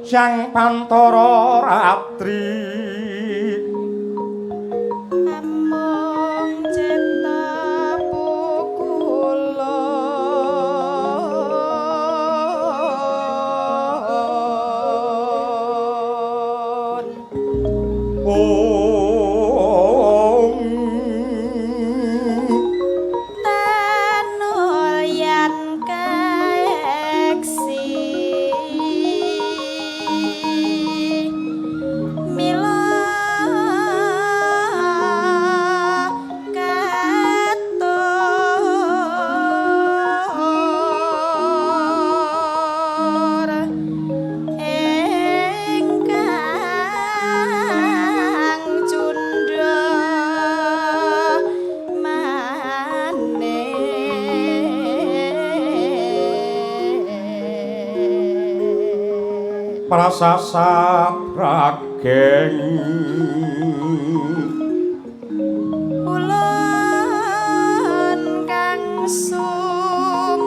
Sang Pantara Ratri among cipta pukula prasasat rageng ulun kang sumambah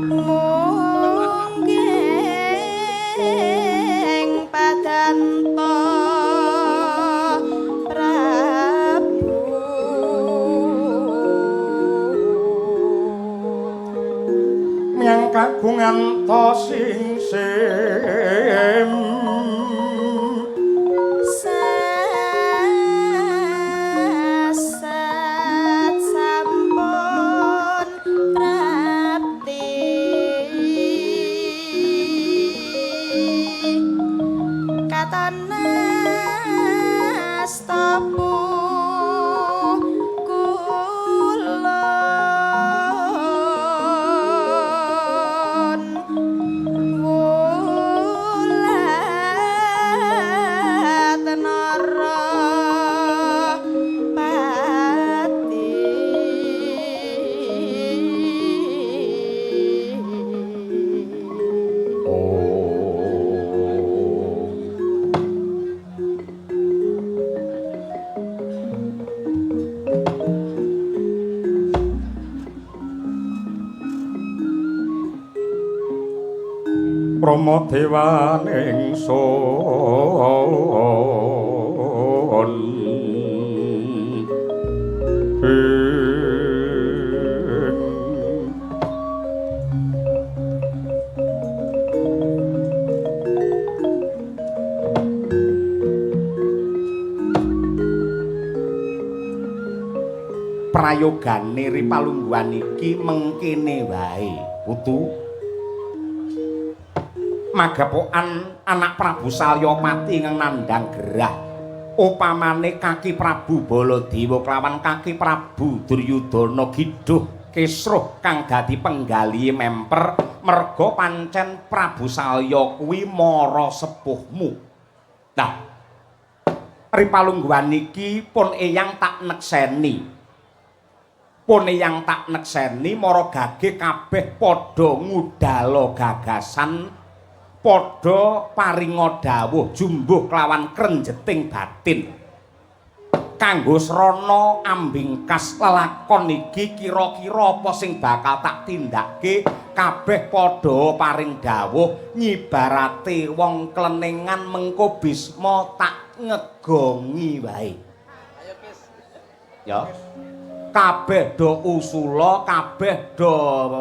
mungging padanta Prabu yang kagungan to sing sasat sampun prapti katanas tapu Rama dewaning sun prayogane ripalungguhan iki mengkene wae putu magapokan anak Prabu Salyamati ing nandhang gerah upamane kaki Prabu Baladewa klawan kaki Prabu Duryudana Gidhuh Kesruh kang dadi penggalihe memper merga pancen Prabu Salya kuwi mara sepuhmu. Nah ripalungguhan iki pun eyang tak nekseni mara gage kabeh padha ngudala gagasan padha paringa dawuh jumbuh kelawan krenjeting batin kanggo srana ambingkas lelakon iki kira-kira apa sing bakal tak tindakke kabeh padha paring dawuh nyibarate wong klenengan mengko Bisma tak ngegongi wae ya kabeh do usula kabeh do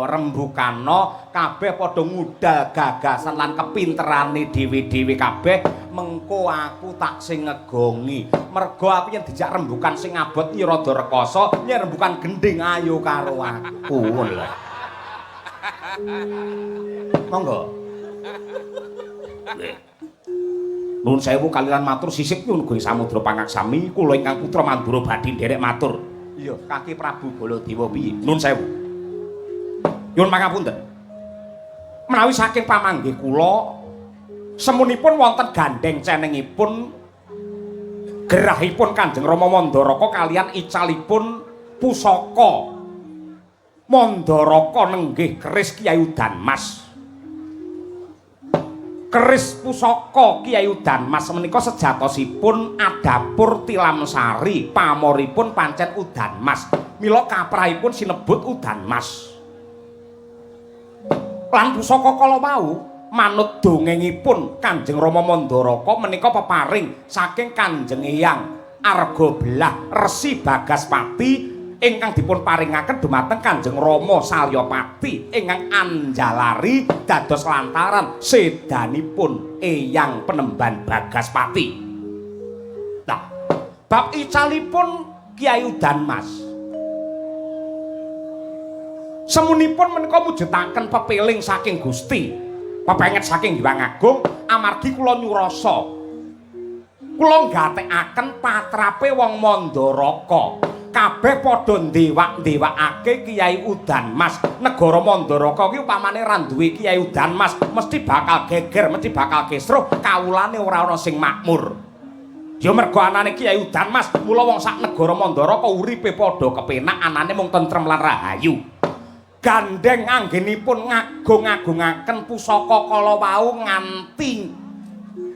rembukana kabeh padha ngudal gagasan lan kepinterane dhewe-dhewe kabeh mengko aku tak sing ngegongi merga aku yen dijak rembukan sing abot Nyi Rada Rekasa yen rembukan gending ayo karo aku lho monggo nuwun sewu kaliyan matur sisip nyuwun Gusti Samudra Pangaksami kula ingkang putra Mandura badhe nderek matur. Iya, kaki Prabu Baladewa piye? Nuwun sewu. Nyuwun pangapunten. Menawi saking pamanggih kula semunipun wonten gandeng cenengipun gerahipun Kanjeng Rama Mandaraka kaliyan icalipun pusaka Mandaraka nenggih keris Kyai Udanmas. Keris pusaka Kyai Udanmas menika sejatosipun adapur Tilamsari, pamoripun pancen Udanmas. Mila kaprahipun sinebut Udanmas. Lan pusaka kala wau manut dongengipun Kanjeng Rama Mandaraka menika peparing saking Kanjeng Eyang Argabelah Resi Bagaspati ingkang dipun paringaken dumateng Kanjeng Rama Salyapati ingkang anjalari dados lantaran sedanipun Eyang Penemban Bagaspati. Nah, bab icalipun Kyai Udanmas semunipun menika mujudaken pepeling saking Gusti, pepenget saking Hyang Agung amargi kula nyurasa kula nggatekaken patrape wong Mandaraka kabeh padha ndewak-ndewakake Kyai Udanmas. Negara Mandaraka ki upamane ra duwe Kyai Udanmas mesti bakal geger, mesti bakal gesruh, kawulane ora ana sing makmur. Ya mergo anane Kyai Udanmas mula wong sak negara Mandaraka uripe padha kepenak, anane mung tentrem lan rahayu. Gandeng anggenipun ngagung-agungaken pusaka kala wau nganti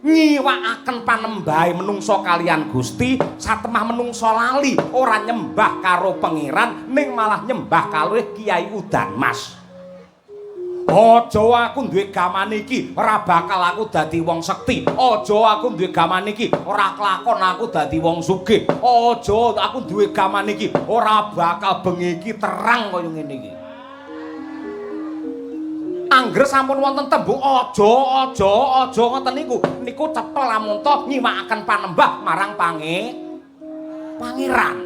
nyiwakaken panembahe menungsa kaliyan Gusti, satemah menungsa lali ora nyembah karo pangeran ning malah nyembah kalih Kyai Udanmas. Aja aku duwe gaman iki ora bakal aku dadi wong sekti. Aja aku duwe gaman iki ora kelakon aku dadi wong sugih. Aja aku duwe gaman iki ora bakal bengi iki terang kaya ngene iki. Angger sampun wonten tembung aja ngoten niku cetha lamun to nyiwakaken panembah marang pangeran.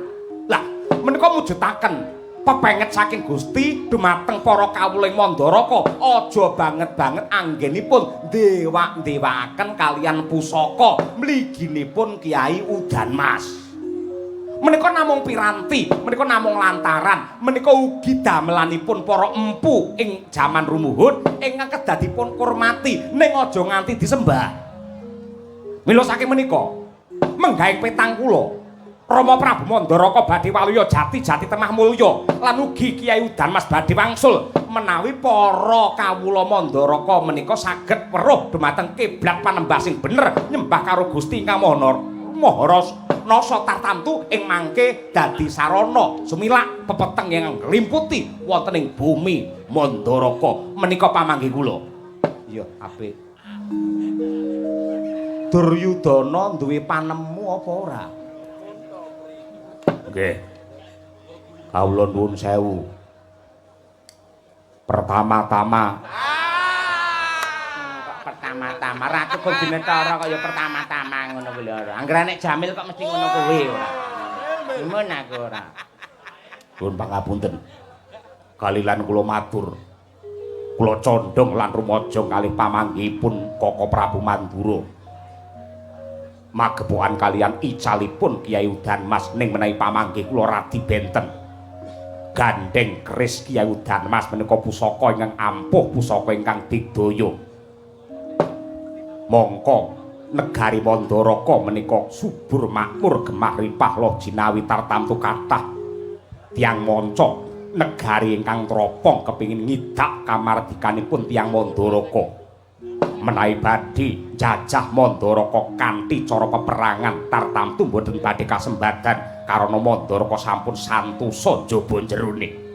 Lah menika mujudaken pepenget saking Gusti dumateng para kawuling Mandaraka, aja banget-banget anggenipun ndewak-ndewakaken kaliyan pusaka mliginipun Kyai Udanmas. Menika namung piranti, menika namung lantaran, menika ugi damelanipun para empu ing jaman rumuhun ingkang kedadipun kurmati ning aja nganti disembah. Mila saking menika menggaing petang kula Rama Prabu Mandaraka badhe waluya jati temah mulya lan ugi Kyai Udanmas badhe wangsul menawi para kawula Mandaraka menika saged weruh dumateng kiblat panembah sing bener nyembah karo Gusti ingkang Maha Nasa tartamtu ing mangke dadi sarana sumilak pepeteng yang nglimputi wonten ing bumi Mandaraka menika pamanggih kula. Iya, apik. Duryudana duwe panemu apa ora? Nggih. Kawula nuwun sewu. Pertama-tama ra cukup binetara kaya pertama-tama ngono kuwi lho. Angger nek Jamil kok mesti ngono kuwi ora. Mun aku ora. Pun pangapunten. Kalilan kula matur. Kula condong lan rumaja kalih pamanggihipun Koko Prabu Mandura. Magepokan kalian icalipun Kyai Udanmas ning menawi pamanggih kula radi benten. Gandeng keris Kyai Udanmas menika pusaka ingkang ampuh, pusaka ingkang digdaya. Mongko negari Mandaraka menika subur makmur gemah ripah loh jinawi tartamtu kathah tiyang manca negari ingkang tropong kepingin ngidak kamardikanipun tiyang Mandaraka menawi badhe jajah Mandaraka kanthi cara peperangan tartamtu mboten badhe kasembadan karana Mandaraka sampun santosa jaba jerone.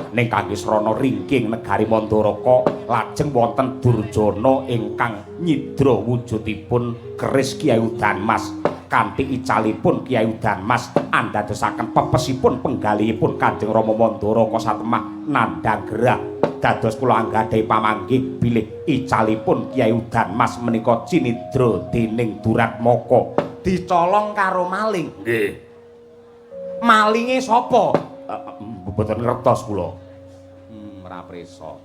Ning kangge srana ringking negari Mandaraka lajeng wonten Durjana ingkang nyidra wujudipun keris Kyai Udanmas kanthi icalipun Kyai Udanmas andadosaken pepesipun penggalihipun Kanjeng Rama Mandaraka satemah nandhang gerah dados kula anggadhahi pamanggih bilih icalipun Kyai Udanmas menika cinidra dening Duratmaka dicolong karo maling. Nggih. Malinge sapa? Mboten ngertos kula. Ora prisa.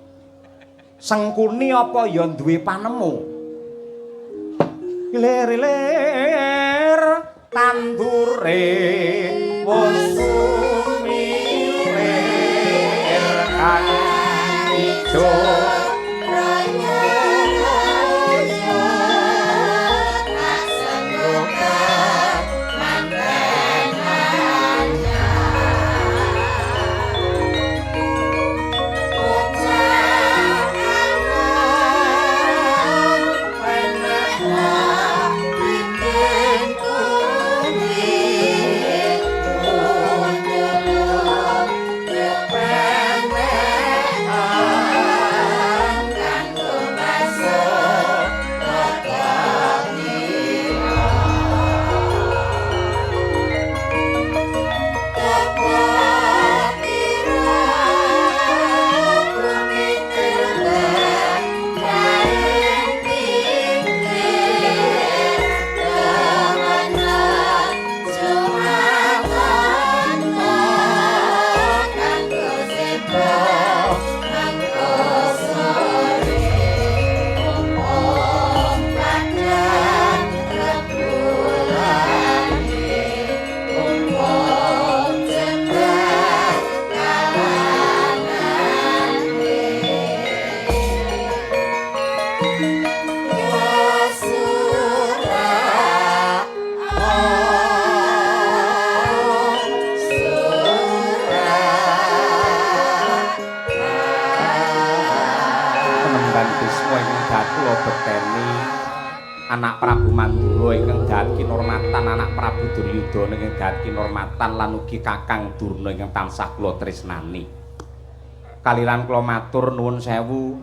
Sengkuni apa ya duwe panemu? Lir-lir tandure wis sumilir kan ijo kula beteni anak Prabu Mandura ingkang dahan kinormatan, anak Prabu Duryudana ingkang dahan kinormatan lan ugi Kakang Durna ingkang tansah kula tresnani. Kaliran kula matur nuwun sewu.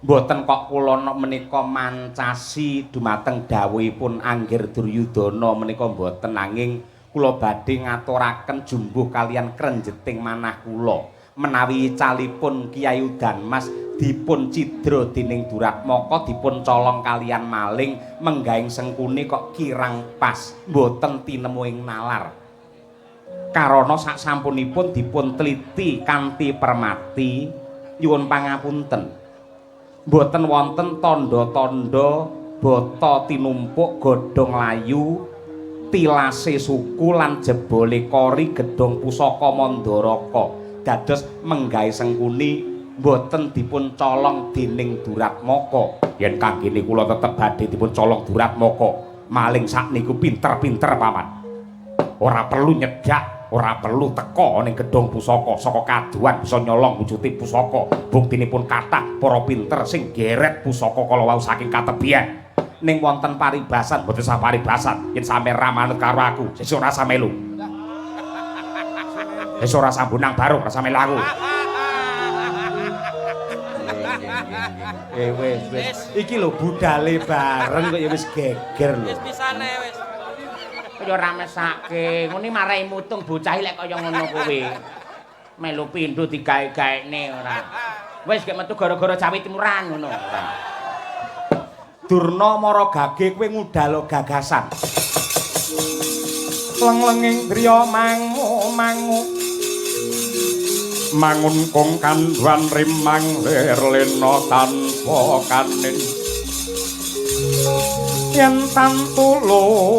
Mboten kok kula menika mancasi dumateng dawuhipun Anggir Duryudana menika mboten, nanging kula badhe ngaturaken jumbuh kalian krenjeting manah kula menawi calipun Kyai Udanmas dipun cidra dening Duratmaka dipun colong kalian maling menggaing sengkuni kok kirang pas mboten tinemu ing nalar. Karana sak sampunipun dipun teliti kanthi permati nyuwun pangapunten. Mboten wonten tanda-tanda bata tinumpuk godhong layu tilase suku lan jebole kori gedhong pusaka Mandaraka dados menggawe sengkuni mboten dipun colong dening Duratmaka. Yen kanggene kula tetep badhe dipun colong Duratmaka maling sakniku pinter-pinter paman. Ora perlu nyedak, ora perlu teka ning gedhong pusaka, saka kaduan bisa nyolong wujude pusaka. Buktinipun kathah para pinter sing geret pusaka kala wau saking katebian. Ning wonten paribasan, mboten sah paribasan. Yen sampe ra manut karo aku, sesuk ora usah melu. Sesuk ora sambunang baru, ora usah melu aku. Wis. Iki lho budale bareng kok ya wis geger lho. Wis pisane wis. Kaya ora mesake, ngene marai mutung bocah lek kaya ngono kuwi. Melu pindho digawe-gaekne ora. Wis gek metu gara-gara Jawi Timuran ngono. Durna Maragage kowe ngudalo gagasan. Lenglenging driya mangu mangun kong kanduan rimang lirlena tanpa kanin. Yen tantulusa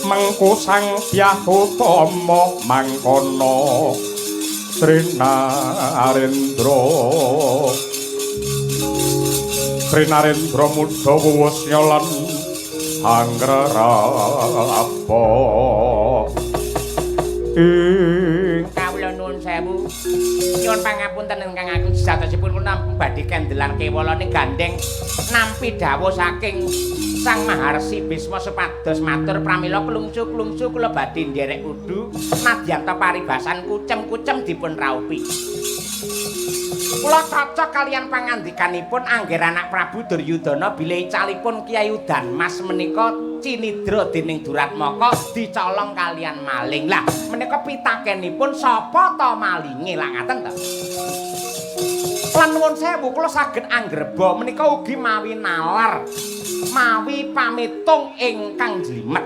mengku sang Hyang Utama mangkono Trinarendra mudha wusnya lan anggrerapa. Kawula nuwun sewu. Nyuwun pangapunten ingkang agung sejatosipun nampi badhe kendelan kewalane gandeng nampi dawuh saking Sang Maharsi Bisma supados matur pramila klungsu kula badhe nderek kudu nadyan ta paribasan kucem-kucem dipun raupi. Kula cocok kalian pangandikanipun Anggir anak Prabu Duryudana bilih calipun Kyai Udanmas menika cinidra dening Duratmaka dicolong kalian maling. Lah menika pitakenipun sapa ta malinge lah ngaten ta. Lan nuwun sewu kula saged anggreba menika ugi mawi nalar mawi pamitung ingkang jlimet.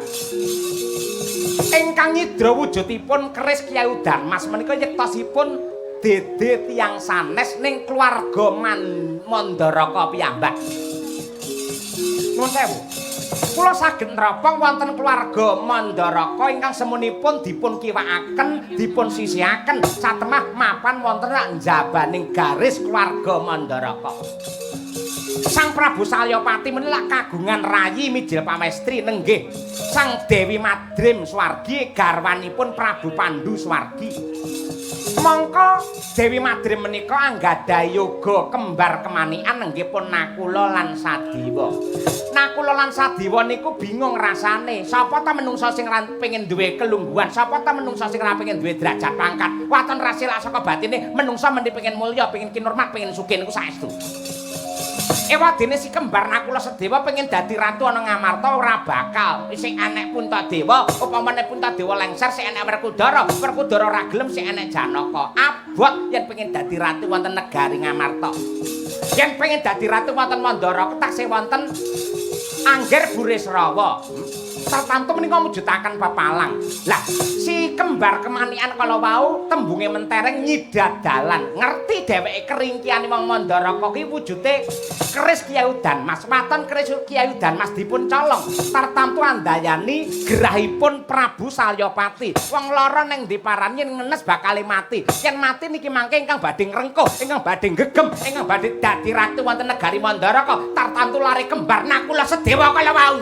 Ingkang nyidra wujudipun keris Kyai Udanmas menika yektosipun dede tiyang sanes ning keluarga Mandaraka piyambak. Nuwun sewu. Kula saged nropong wonten keluarga Mandaraka ingkang semunipun dipun kiwakaken, dipun sisihaken satemah mapan wonten njabaning garis keluarga Mandaraka. Sang Prabu Salyapati menika kagungan rayi mijil pamestri nenggih Sang Dewi Madrim Swargi garwanipun Prabu Pandu Swargi. Mongko Dewi Madrim menika anggadhahi yoga kembar kemanikan nenggihipun Nakula lan Sadiwa. Nakula lan Sadiwa niku bingung rasane, sapa ta menungsa sing pengin duwe kelungguhan, sapa ta menungsa sing ra pengin duwe derajat pangkat. Waton rasilak saka batine menungsa mendhi pengin mulya, pengin kinormat, pengin sugih niku saestu. Ewadene si kembar Nakula Sedewa pengen dadi ratu ana Ngamarta ora bakal. Sing enek Puntadewa, upamane Puntadewa lengser sing enek Werkudara, Werkudara ora gelem sing enek Janaka. Abot yen pengen dadi ratu wonten negari Ngamarta. Yen pengen dadi ratu wonten Mandara taksih wonten Anggir Burisrawa. Tartamtu menika mujudaken pepalang. Lah, si kembar kemanikan kala wau tembunge mentereng nyidadalan. Ngerti dheweke keringkiane wong Mandaraka kuwi wujude keris Kyai Udanmas. Waton keris Kyai Udanmas dipun colong. Tartamtu andayani gerahipun Prabu Salyapati. Wong lara ning diparani yen ngenes bakal mati. Yen mati niki mangke ingkang badhe ngrengkuh, ingkang badhe gegem, ingkang badhe dadi ratu wonten negari Mandaraka. Tartamtu lare kembar Nakula Sedewa kala wau.